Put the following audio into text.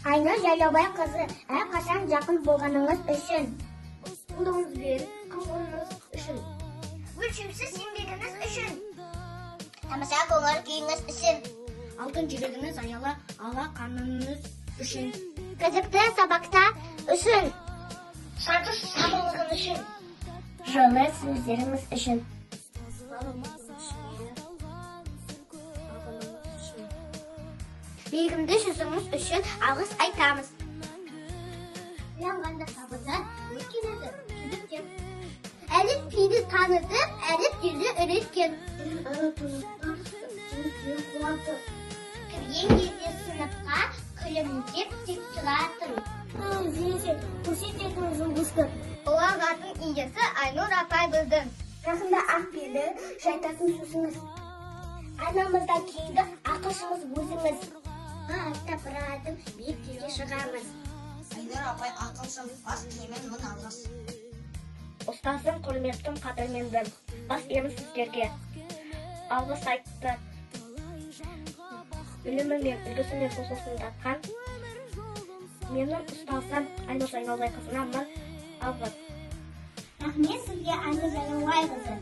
Айнұр Жайлаубай қызы, әрқашан жақын болғаныңыз үшін. Қолдауыңыз бен қамқорлығыңыз үшін. Өлшеусіз еңбегіңіз үшін. Тамаша көңіл күйіңіз үшін. Алтын жүрегіңіз аяла алақаныңыз үшін. Қызықты сабақта үшін. Сансыз сабырлығыңыз үшін. Жылы сөздеріңіз үшін. Бегімді жүзіңіз үшін алғыс айтамыз. Yanğanda sabırdan ülkenizi çocukken. Әліпбиді танытып, әліпбиді öğretken. Кірген кезде сыныпқа күлімдеп тек жылатын. Көрсететін жұлдызды. Ұлағатын иесі Айнұр апай біздің. Жақында ақбелі жайтатын сөзіңіз. Анамызда кейді ақышымыз өзіңіз. Аттап бұрадым, биіктерге шығамыз. Айнұр апай ақылшым, бас киімін мың алғыс. Ұстазым құрметтім, қадірмендім. Бас иемін сіздерге. Алғыс айтты. Білімі мен үлгісі мен сосын тапқан. Менің ұстазым Айнұр Жайлаубай қызына мың алғыс. Рахмет сізге, Айнұр Жайлаубай қызы.